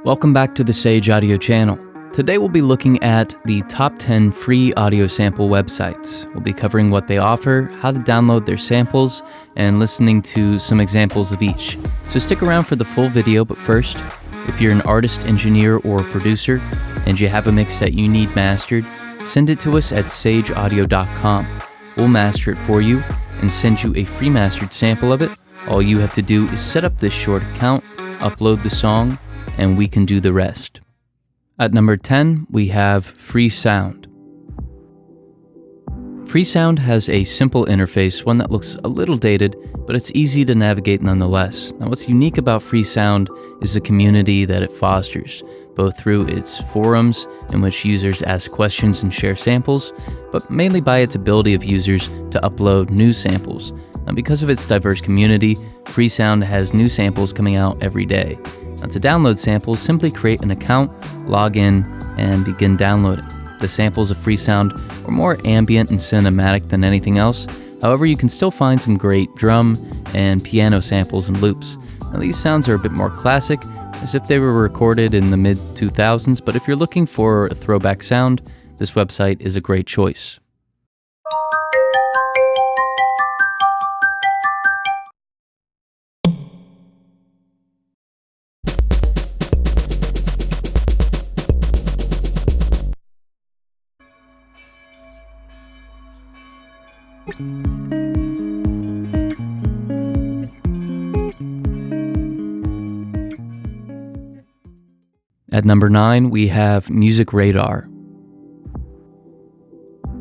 Welcome back to the Sage Audio channel. Today we'll be looking at the top 10 free audio sample websites. We'll be covering what they offer, how to download their samples, and listening to some examples of each. So stick around for the full video, but first, if you're an artist, engineer, or producer, and you have a mix that you need mastered, send it to us at sageaudio.com. We'll master it for you and send you a free mastered sample of it. All you have to do is set up this short account, upload the song, and we can do the rest. At number 10, we have Freesound. Freesound has a simple interface, one that looks a little dated, but it's easy to navigate nonetheless. Now, what's unique about Freesound is the community that it fosters, both through its forums, in which users ask questions and share samples, but mainly by its ability of users to upload new samples. Now, because of its diverse community, Freesound has new samples coming out every day. Now, to download samples, simply create an account, log in, and begin downloading. The samples of Freesound are more ambient and cinematic than anything else. However, you can still find some great drum and piano samples and loops. Now, these sounds are a bit more classic, as if they were recorded in the mid-2000s, but if you're looking for a throwback sound, this website is a great choice. At number 9, we have Music Radar.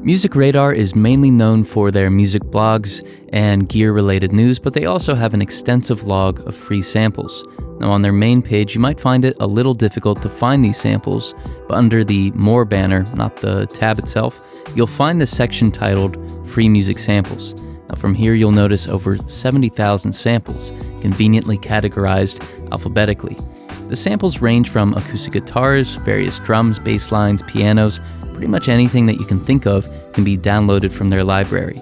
Music Radar is mainly known for their music blogs and gear-related news, but they also have an extensive log of free samples. Now, on their main page, you might find it a little difficult to find these samples, but under the More banner, not the tab itself, you'll find the section titled Free Music Samples. Now, from here, you'll notice over 70,000 samples, conveniently categorized alphabetically. The samples range from acoustic guitars, various drums, bass lines, pianos, pretty much anything that you can think of can be downloaded from their library.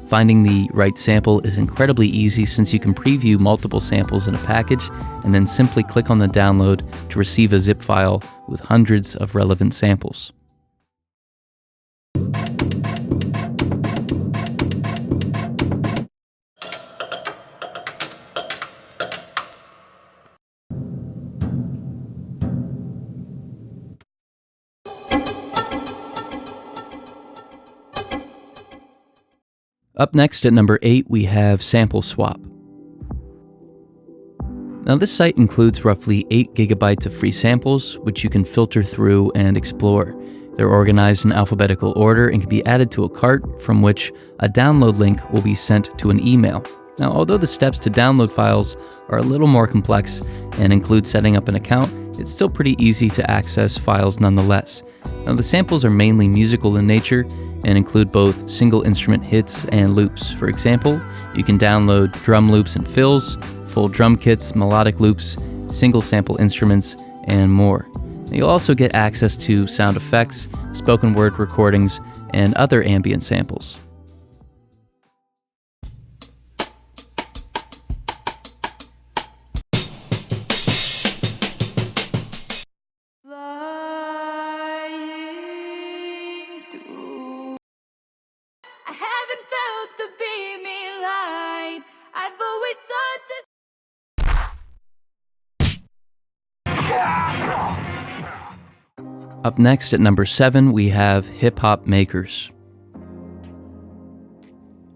Finding the right sample is incredibly easy since you can preview multiple samples in a package and then simply click on the download to receive a zip file with hundreds of relevant samples. Up next at number 8, we have Sample Swap. Now, this site includes roughly 8 gigabytes of free samples, which you can filter through and explore. They're organized in alphabetical order and can be added to a cart from which a download link will be sent to an email. Now, although the steps to download files are a little more complex and include setting up an account, it's still pretty easy to access files nonetheless. Now, the samples are mainly musical in nature and include both single instrument hits and loops. For example, you can download drum loops and fills, full drum kits, melodic loops, single sample instruments, and more. You'll also get access to sound effects, spoken word recordings, and other ambient samples. I haven't felt the beaming light. I've always thought this. Up next at number 7, we have Hip Hop Makers.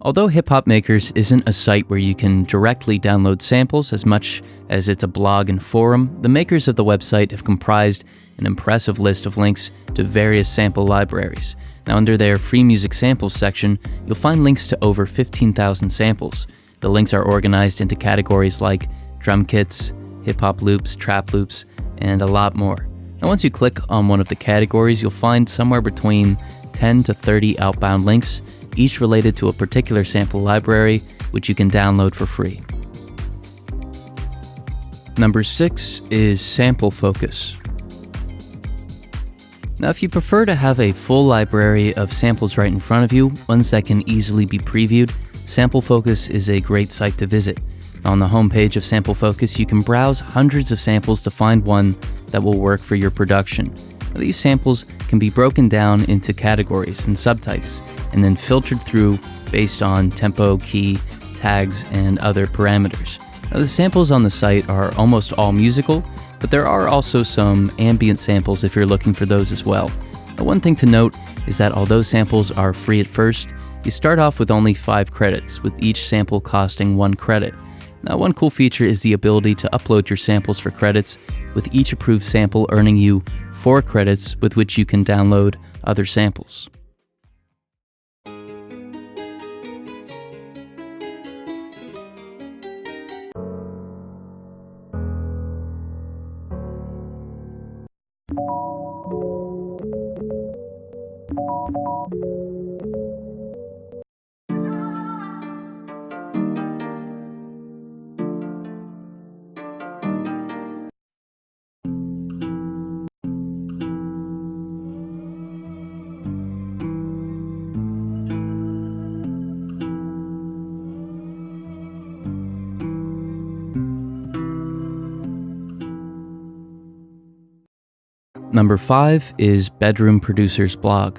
Although Hip Hop Makers isn't a site where you can directly download samples as much as it's a blog and forum, the makers of the website have comprised an impressive list of links to various sample libraries. Now, under their free music samples section, you'll find links to over 15,000 samples. The links are organized into categories like drum kits, hip-hop loops, trap loops, and a lot more. Now, once you click on one of the categories, you'll find somewhere between 10 to 30 outbound links, each related to a particular sample library, which you can download for free. Number 6 is Sample Focus. Now, if you prefer to have a full library of samples right in front of you, ones that can easily be previewed, Sample Focus is a great site to visit. On the homepage of Sample Focus, you can browse hundreds of samples to find one that will work for your production. Now, these samples can be broken down into categories and subtypes, and then filtered through based on tempo, key, tags, and other parameters. Now, the samples on the site are almost all musical, but there are also some ambient samples if you're looking for those as well. Now, one thing to note is that although samples are free at first, you start off with only 5 credits, with each sample costing 1 credit. Now, one cool feature is the ability to upload your samples for credits, with each approved sample earning you 4 credits with which you can download other samples. Number 5 is Bedroom Producer's blog.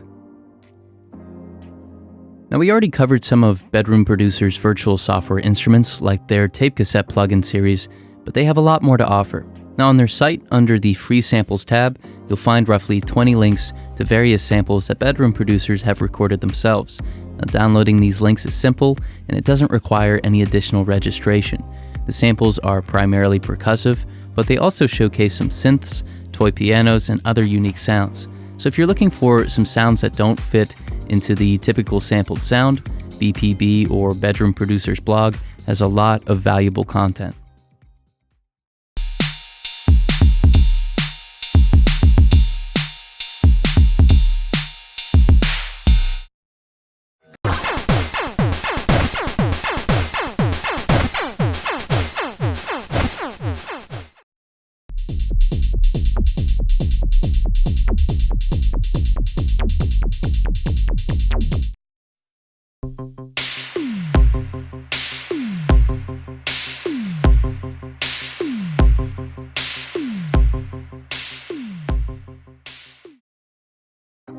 Now, we already covered some of Bedroom Producer's virtual software instruments, like their tape cassette plugin series, but they have a lot more to offer. Now, on their site, under the Free Samples tab, you'll find roughly 20 links to various samples that Bedroom Producers have recorded themselves. Now, downloading these links is simple, and it doesn't require any additional registration. The samples are primarily percussive, but they also showcase some synths, toy pianos, and other unique sounds. So if you're looking for some sounds that don't fit into the typical sampled sound, BPB or Bedroom Producer's blog has a lot of valuable content.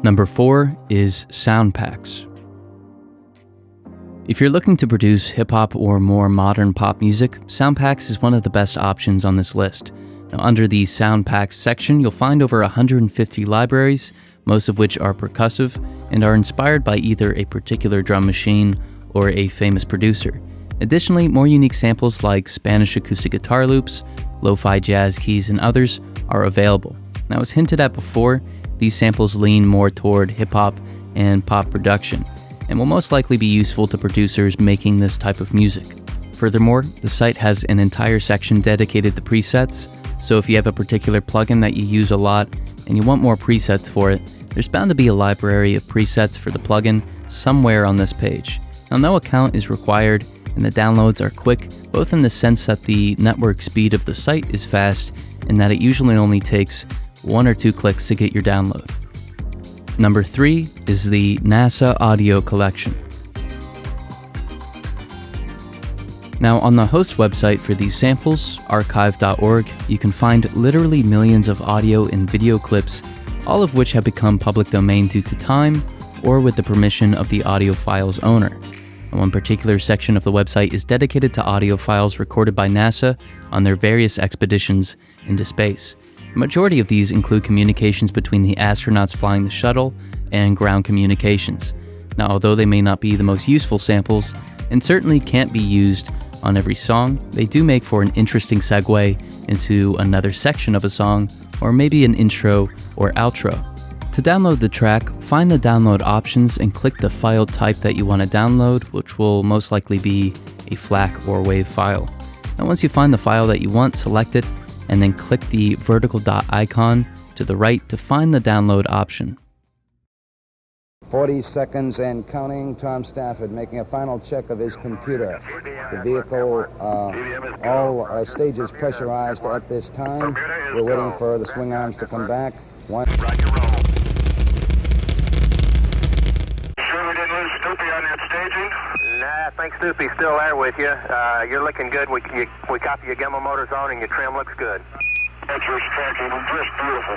Number 4 is sound packs. If you're looking to produce hip-hop or more modern pop music, sound packs is one of the best options on this list. Now, under the sound packs section, you'll find over 150 libraries, most of which are percussive and are inspired by either a particular drum machine or a famous producer. Additionally, more unique samples like Spanish acoustic guitar loops, lo-fi jazz keys, and others are available. Now, as hinted at before, these samples lean more toward hip-hop and pop production, and will most likely be useful to producers making this type of music. Furthermore, the site has an entire section dedicated to presets, so if you have a particular plugin that you use a lot and you want more presets for it, there's bound to be a library of presets for the plugin somewhere on this page. Now, no account is required, and the downloads are quick, both in the sense that the network speed of the site is fast, and that it usually only takes 1 or 2 clicks to get your download. Number 3 is the NASA Audio Collection. Now, on the host website for these samples, archive.org, you can find literally millions of audio and video clips, all of which have become public domain due to time or with the permission of the audiophile's owner. And one particular section of the website is dedicated to audio files recorded by NASA on their various expeditions into space. The majority of these include communications between the astronauts flying the shuttle and ground communications. Now, although they may not be the most useful samples, and certainly can't be used on every song, they do make for an interesting segue into another section of a song, or maybe an intro or outro. To download the track, find the download options and click the file type that you want to download, which will most likely be a FLAC or WAV file. Now, once you find the file that you want, select it, and then click the vertical dot icon to the right to find the download option. 40 seconds and counting. Tom Stafford making a final check of his computer. The vehicle, all stages pressurized at this time. We're waiting for the swing arms to come back. One. Roger, roll. Sure we didn't lose Snoopy on that staging? Nah, I think Snoopy's still there with you. You're looking good. We copy your gimbal motors on and your trim looks good. Pictures tracking, just beautiful.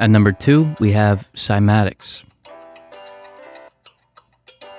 At number 2, we have Cymatics.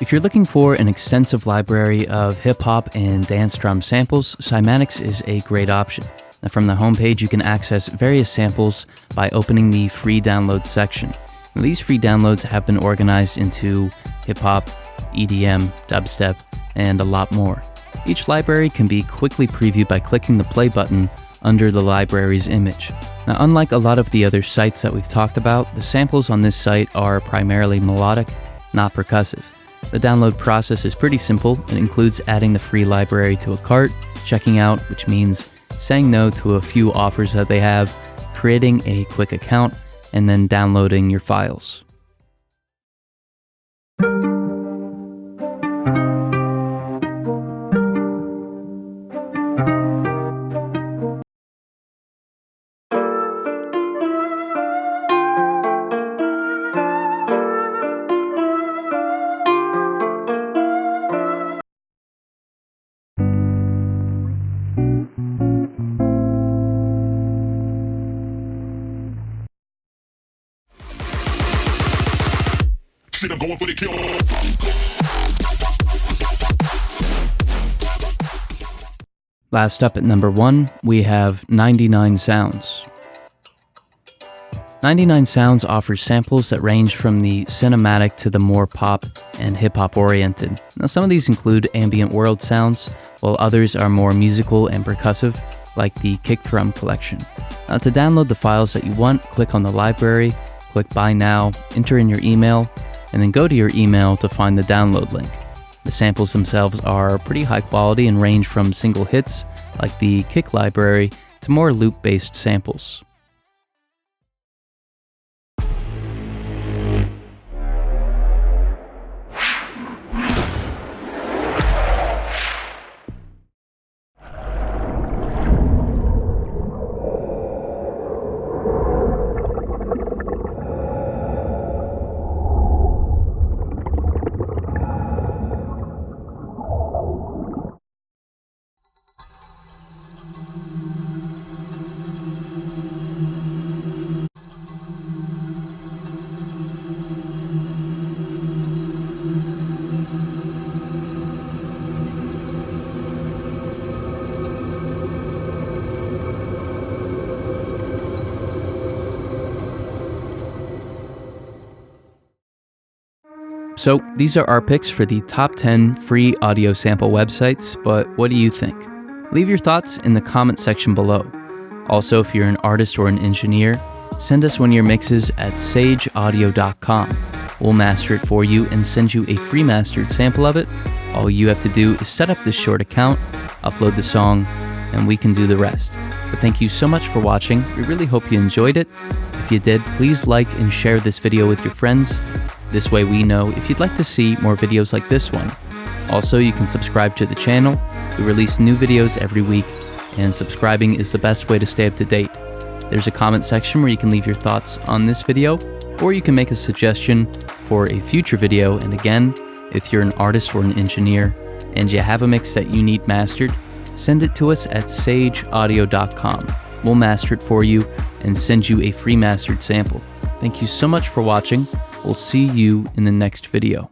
If you're looking for an extensive library of hip-hop and dance drum samples, Cymatics is a great option. Now, from the homepage, you can access various samples by opening the free download section. Now, these free downloads have been organized into hip-hop, EDM, dubstep, and a lot more. Each library can be quickly previewed by clicking the play button under the library's image. Now, unlike a lot of the other sites that we've talked about, the samples on this site are primarily melodic, not percussive. The download process is pretty simple. It includes adding the free library to a cart, checking out, which means saying no to a few offers that they have, creating a quick account, and then downloading your files. Shit, I'm going for the kill. Last up at number 1, we have 99 Sounds. 99 Sounds offers samples that range from the cinematic to the more pop and hip-hop oriented. Now, some of these include ambient world sounds, while others are more musical and percussive, like the Kick Drum collection. Now, to download the files that you want, click on the library, click Buy Now, enter in your email, and then go to your email to find the download link. The samples themselves are pretty high quality and range from single hits, like the Kick library, to more loop-based samples. So these are our picks for the top 10 free audio sample websites, but what do you think? Leave your thoughts in the comment section below. Also, if you're an artist or an engineer, send us one of your mixes at sageaudio.com. We'll master it for you and send you a free mastered sample of it. All you have to do is set up this short account, upload the song, and we can do the rest. But thank you so much for watching. We really hope you enjoyed it. If you did, please like and share this video with your friends. This way we know if you'd like to see more videos like this one. Also, you can subscribe to the channel. We release new videos every week, and subscribing is the best way to stay up to date. There's a comment section where you can leave your thoughts on this video, or you can make a suggestion for a future video. And again, if you're an artist or an engineer and you have a mix that you need mastered, send it to us at sageaudio.com. We'll master it for you and send you a free mastered sample. Thank you so much for watching. We'll see you in the next video.